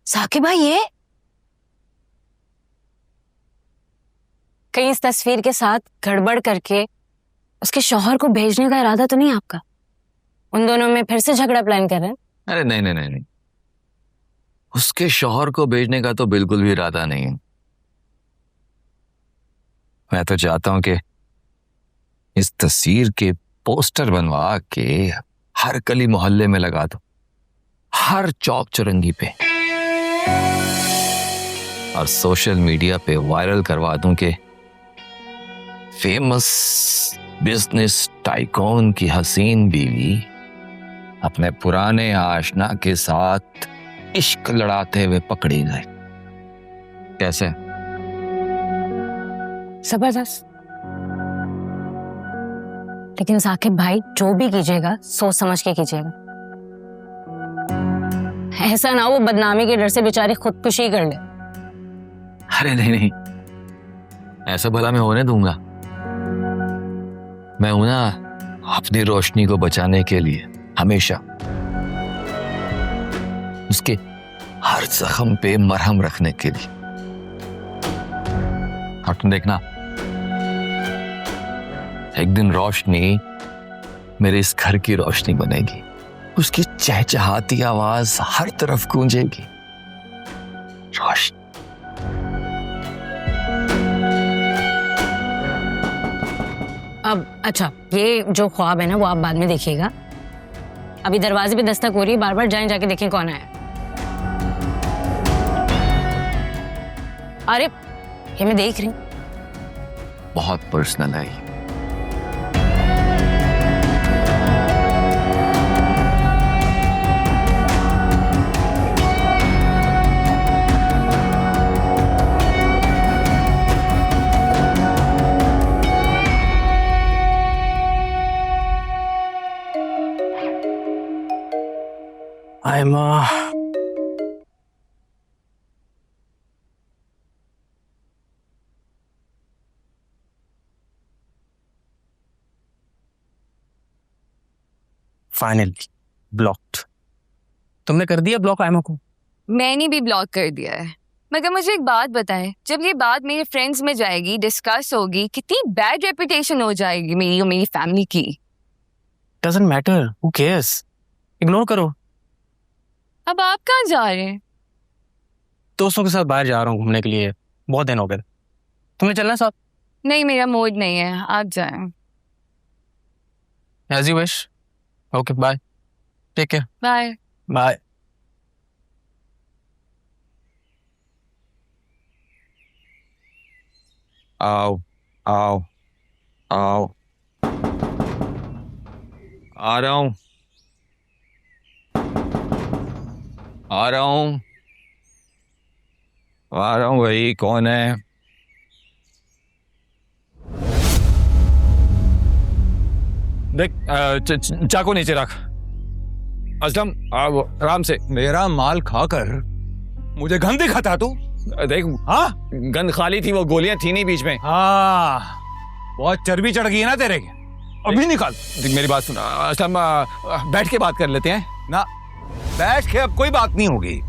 साकिब भाई, ये कहीं इस तस्वीर के साथ गड़बड़ करके उसके शौहर को भेजने का इरादा तो नहीं आपका? उन दोनों में फिर से झगड़ा प्लान कर रहे हैं? अरे नहीं नहीं नहीं नहीं, उसके शौहर को भेजने का तो बिल्कुल भी इरादा नहीं है। मैं तो चाहता हूं कि इस तस्वीर के पोस्टर बनवा के हर गली मोहल्ले में लगा दो, हर चौक चौरंगी पे, और सोशल मीडिया पे वायरल करवा दूं कि फेमस बिजनेस टाइकून की हसीन बीवी अपने पुराने आशना के साथ इश्क लड़ाते हुए पकड़ी गए। कैसे? जबरदस्त। लेकिन साकिब भाई, जो भी कीजिएगा सोच समझ के कीजिएगा। ऐसा ना वो बदनामी के डर से बेचारी खुदकुशी कर ले। अरे नहीं नहीं, ऐसा भला मैं होने दूंगा? मैं हूं ना अपनी रोशनी को बचाने के लिए, हमेशा उसके हर जख्म पे मरहम रखने के लिए। और तुम देखना, एक दिन रोशनी मेरे इस घर की रोशनी बनेगी, उसकी चहचहाती आवाज हर तरफ गूंजेगी। रोशनी। अब अच्छा, ये जो ख्वाब है ना वो आप बाद में देखिएगा। अभी दरवाजे पे दस्तक हो रही है, बार बार जाएं, जाके देखें कौन आया। अरे ये मैं देख रही हूँ। बहुत पर्सनल है ये। Finally blocked. तुमने कर दिया ब्लॉक आयमा को? मैंने भी ब्लॉक कर दिया है। मगर मुझे एक बात बताएं, जब ये बात मेरे फ्रेंड्स में जाएगी, डिस्कस होगी, कितनी बैड रेपुटेशन हो जाएगी मेरी और मेरी फैमिली की। Doesn't matter, who cares, ignore करो। अब आप कहाँ जा रहे हैं? दोस्तों के साथ बाहर जा रहा हूँ घूमने के लिए, बहुत दिन हो गए। तुम्हें चलना साथ? नहीं, मेरा मूड नहीं है, आप जाएं। As you wish. Okay bye, take care. Bye bye. आओ आओ आओ, आ रहा हूं, आ रहा हूं, आ रहा हूं। भाई कौन है? देख, चाकू नीचे रख। असलम, आराम से। मेरा माल खाकर मुझे गंद दिखाता तू? देख, हाँ, गंद खाली थी, वो गोलियां थी नहीं बीच में। हाँ, बहुत चर्बी चढ़ गई है ना तेरे के। अभी निकाल। देख मेरी बात सुन असलम, बैठ के बात कर लेते हैं ना। बैठ के अब कोई बात नहीं होगी।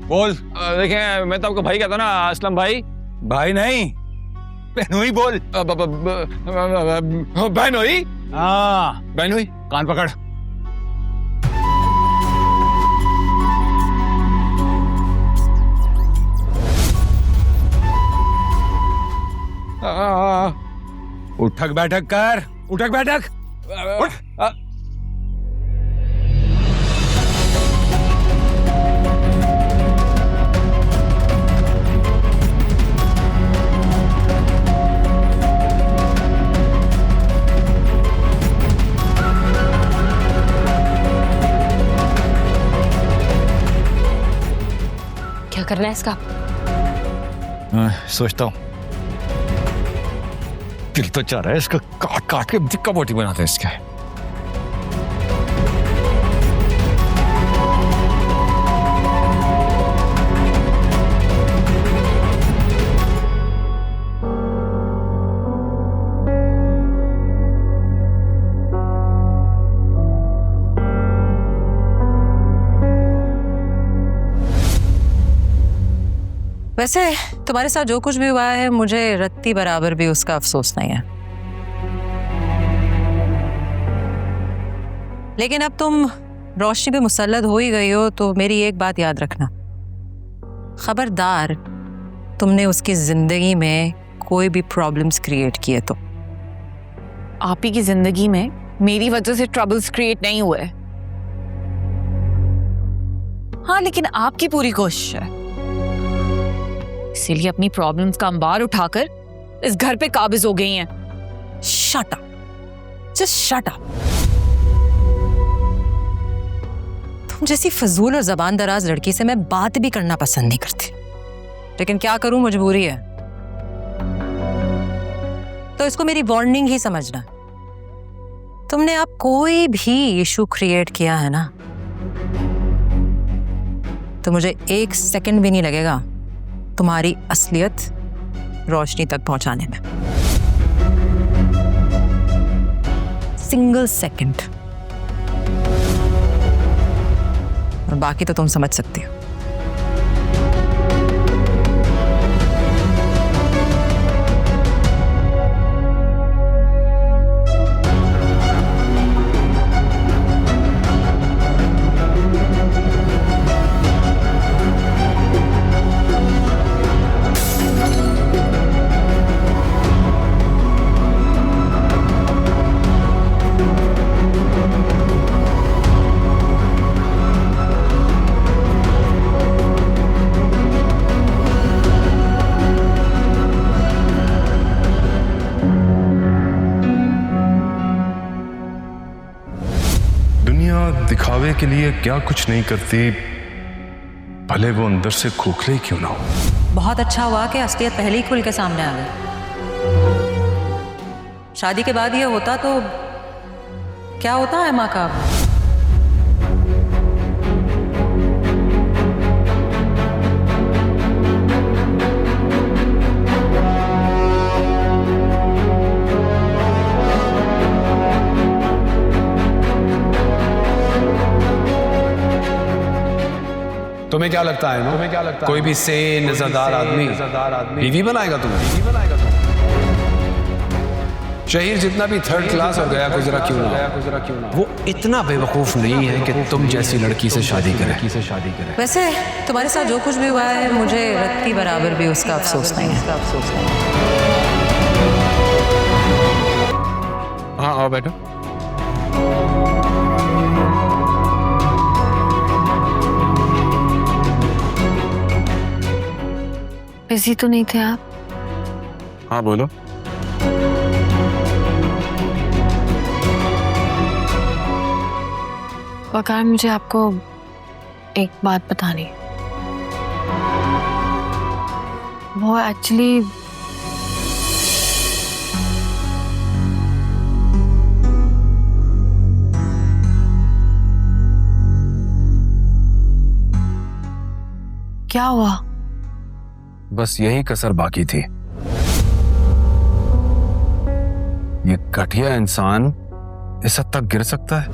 बोल। देखें, मैं तो आपको भाई कहता हूं ना असलम भाई। भाई नहीं, बहनोई बोल। बहनोई? हाँ, बहनोई। कान पकड़। उठक बैठक कर, उठक बैठक। उठ। क्या करना है इसका? सोचता हूँ, दिल तो चाह रहा है इसका काट काट के दिक्का बोटी बनाते हैं इसके। वैसे तुम्हारे साथ जो कुछ भी हुआ है मुझे रत्ती बराबर भी उसका अफसोस नहीं है, लेकिन अब तुम रोशनी पे मुसल्लत हो ही गई हो तो मेरी एक बात याद रखना, खबरदार तुमने उसकी जिंदगी में कोई भी प्रॉब्लम्स क्रिएट किए तो। आप ही की जिंदगी में मेरी वजह से ट्रबल्स क्रिएट नहीं हुए। हाँ, लेकिन आपकी पूरी कोशिश है, इसीलिए अपनी प्रॉब्लम्स का अंबार उठाकर इस घर पे काबिज हो गई हैं। Shut up, just shut up. तुम जैसी फजूल और जबान दराज लड़की से मैं बात भी करना पसंद नहीं करती, लेकिन क्या करूं, मजबूरी है। तो इसको मेरी वार्निंग ही समझना। तुमने अब कोई भी इशू क्रिएट किया है ना, तो मुझे 1 सेकंड भी नहीं लगेगा तुम्हारी असलियत रोशनी तक पहुंचाने में। Single second. और बाकी तो तुम समझ सकती हो। दिखावे के लिए क्या कुछ नहीं करती, भले वो अंदर से खोखले क्यों ना हो। बहुत अच्छा हुआ कि असलियत पहले ही खुल के सामने आ गई। शादी के बाद ये होता तो क्या होता है माँ का। तुम्हें क्या लगता है? तुम्हें क्या लगता है कोई भी सेन इज़्ज़तदार आदमी बीवी बनाएगा तुम्हें? बीवी बनाएगा तुम्हें? शहीर जितना भी थर्ड क्लास हो गया गुजरा क्यों ना, वो इतना बेवकूफ नहीं है कि तुम जैसी लड़की से शादी करे। वैसे तुम्हारे साथ जो कुछ भी हुआ है मुझे रत्ती बराबर भी उसका अफसोस नहीं है। हाँ, आओ बैठो। बिजी तो नहीं थे आप? हाँ बोलो। वकार, मुझे आपको एक बात बतानी है। वो एक्चुअली क्या हुआ? बस यही कसर बाकी थी। ये घटिया इंसान इस हद तक गिर सकता है?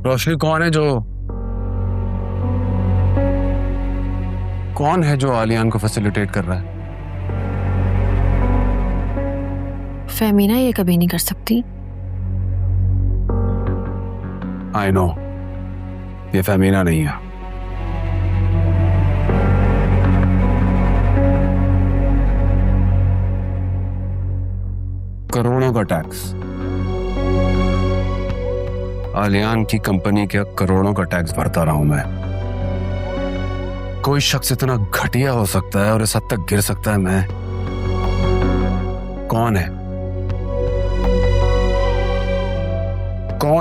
रोशनी कौन है जो आलियान को फैसिलिटेट कर रहा है? फेमिना ये कभी नहीं कर सकती। आई नो, ये फेमिना नहीं है। करोड़ों का टैक्स, आलियान की कंपनी के करोड़ों का टैक्स भरता रहा हूं मैं। कोई शख्स इतना घटिया हो सकता है और इस हद तक गिर सकता है? मैं कौन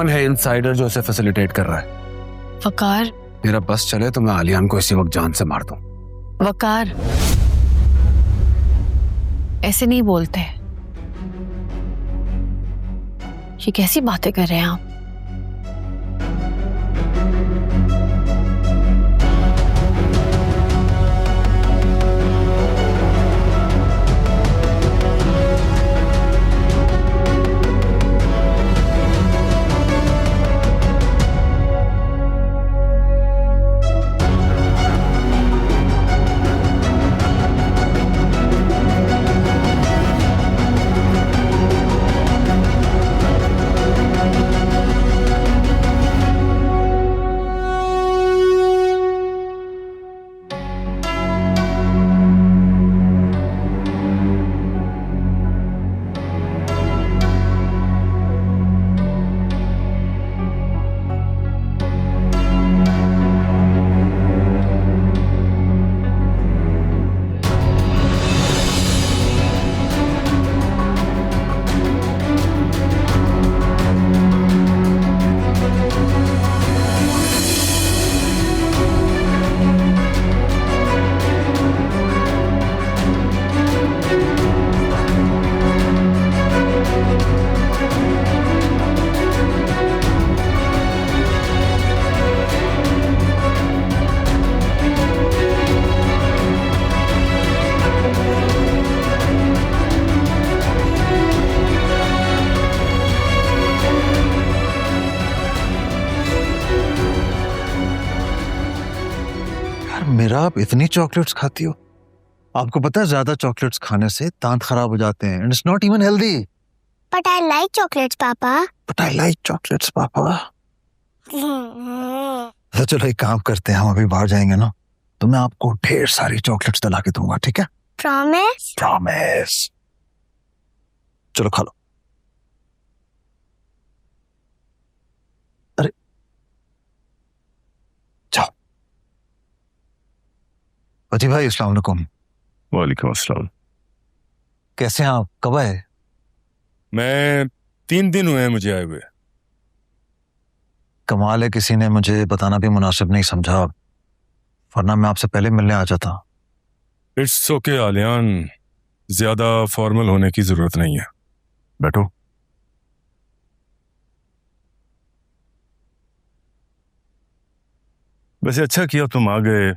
है इनसाइडर जो उसे फैसिलिटेट कर रहा है? वकार, मेरा बस चले तो मैं आलियान को इसी वक्त जान से मार दूं। वकार, ऐसे नहीं बोलते। ये कैसी बातें कर रहे हैं आप? मेरा आप इतनी चॉकलेट्स खाती हो? आपको पता है ज्यादा चॉकलेट्स खाने से दांत खराब हो जाते हैं, and it's not even healthy. But I like chocolates, Papa. But I like chocolates पापा। तो चलो एक काम करते हैं, हम अभी बाहर जाएंगे ना, तो मैं आपको ढेर सारी चॉकलेट्स दिला के दूंगा, ठीक है? Promise? प्रॉमिस। चलो खा लो। अरे जाओ। अजी भाई अस्सलाम वालेकुम। वालेकुम अस्सलाम। कैसे हैं आप? कब आए? मैं 3 दिन हुए हैं मुझे आए हुए। कमाल है, किसी ने मुझे बताना भी मुनासिब नहीं समझा, वरना मैं आपसे पहले मिलने आ जाता। इट्स ओके आलियान, ज्यादा फॉर्मल होने की जरूरत नहीं है, बैठो। वैसे अच्छा किया तुम आ गए,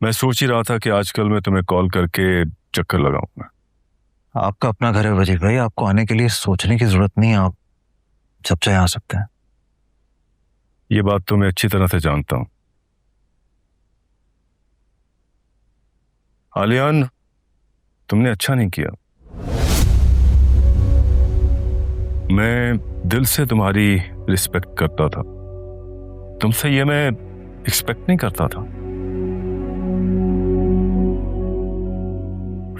मैं सोच ही रहा था कि आजकल मैं तुम्हें कॉल करके चक्कर लगाऊंगा। आपका अपना घर है वजीर भाई, आपको आने के लिए सोचने की जरूरत नहीं है, आप जब चाहे आ सकते हैं। ये बात तो मैं अच्छी तरह से जानता हूं। आलियान, तुमने अच्छा नहीं किया। मैं दिल से तुम्हारी रिस्पेक्ट करता था, तुमसे ये मैं एक्सपेक्ट नहीं करता था।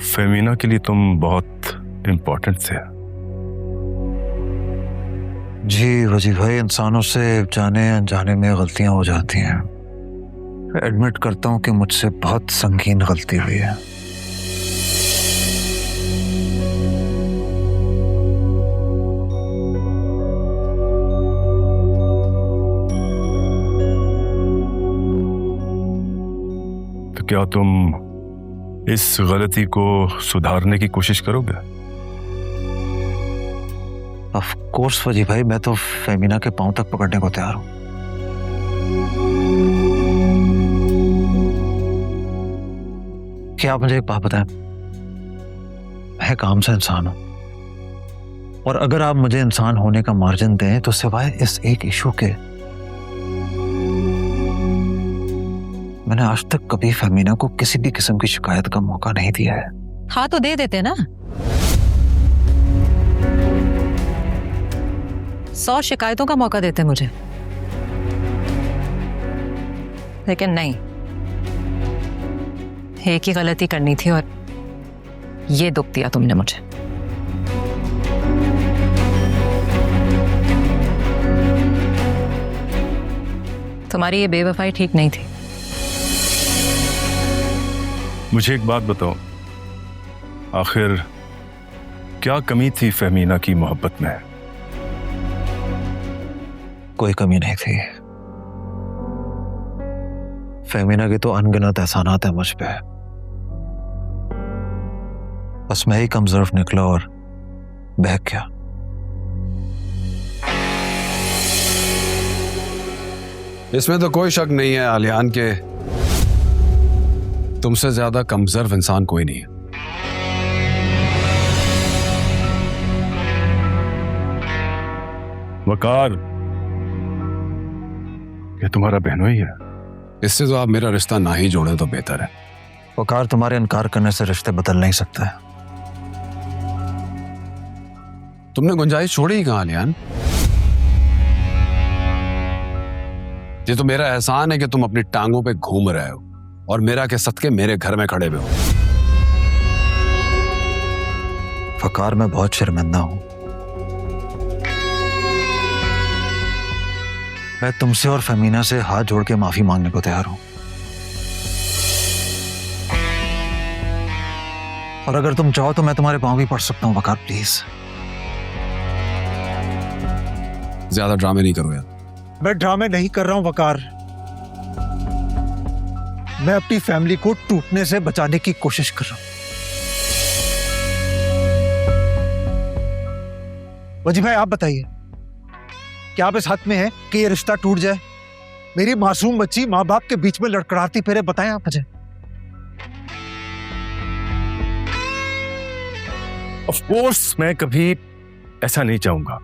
फेमिना के लिए तुम बहुत इंपॉर्टेंट थे। जी वजीर भाई, इंसानों से जाने अनजाने में गलतियां हो जाती हैं। एडमिट करता हूं कि मुझसे बहुत संगीन गलती हुई है। तो क्या तुम इस गलती को सुधारने की कोशिश करोगे? ऑफ कोर्स वजीर भाई, मैं तो फेमिना के पांव तक पकड़ने को तैयार हूं। क्या आप मुझे एक बात बताएं, मैं एक आम सा इंसान हूं, और अगर आप मुझे इंसान होने का मार्जिन दें तो सिवाय इस एक इशू के मैंने आज तक कभी फेमिना को किसी भी किस्म की शिकायत का मौका नहीं दिया है। हाँ तो दे देते ना, 100 शिकायतों का मौका देते मुझे, लेकिन नहीं, एक ही गलती करनी थी और ये दुख दिया तुमने मुझे। तुम्हारी ये बेवफाई ठीक नहीं थी। मुझे एक बात बताओ, आखिर क्या कमी थी फेमिना की मोहब्बत में? कोई कमी नहीं थी। फेमिना के तो अनगिनत एहसानात हैं मुझ पे, बस मैं ही कमजोर निकला और बहक गया। इसमें तो कोई शक नहीं है आलियान के तुमसे ज्यादा कमजोर इंसान कोई नहीं है। वकार, ये तुम्हारा बहनोई है? इससे तो आप मेरा रिश्ता ना ही जोड़े तो बेहतर है। वकार, तुम्हारे इनकार करने से रिश्ते बदल नहीं सकते। तुमने गुंजाइश छोड़ी ही कहां आलियान? ये तो मेरा एहसान है कि तुम अपनी टांगों पे घूम रहे हो और मेरा के सदके मेरे घर में खड़े हुए हो। वकार, मैं बहुत शर्मिंदा हूं। मैं तुमसे और फेमिना से हाथ जोड़ के माफी मांगने को तैयार हूं, और अगर तुम चाहो तो मैं तुम्हारे पांव भी पड़ सकता हूं। वकार प्लीज। ज्यादा ड्रामे नहीं करो यार। मैं ड्रामे नहीं कर रहा हूं वकार, मैं अपनी फैमिली को टूटने से बचाने की कोशिश कर रहा हूं। वजीर भाई आप बताइए, क्या आप इस हक में है कि ये रिश्ता टूट जाए? मेरी मासूम बच्ची माँ बाप के बीच में लड़खड़ाती फिरे, बताएं आप मुझे। ऑफ कोर्स मैं कभी ऐसा नहीं चाहूंगा,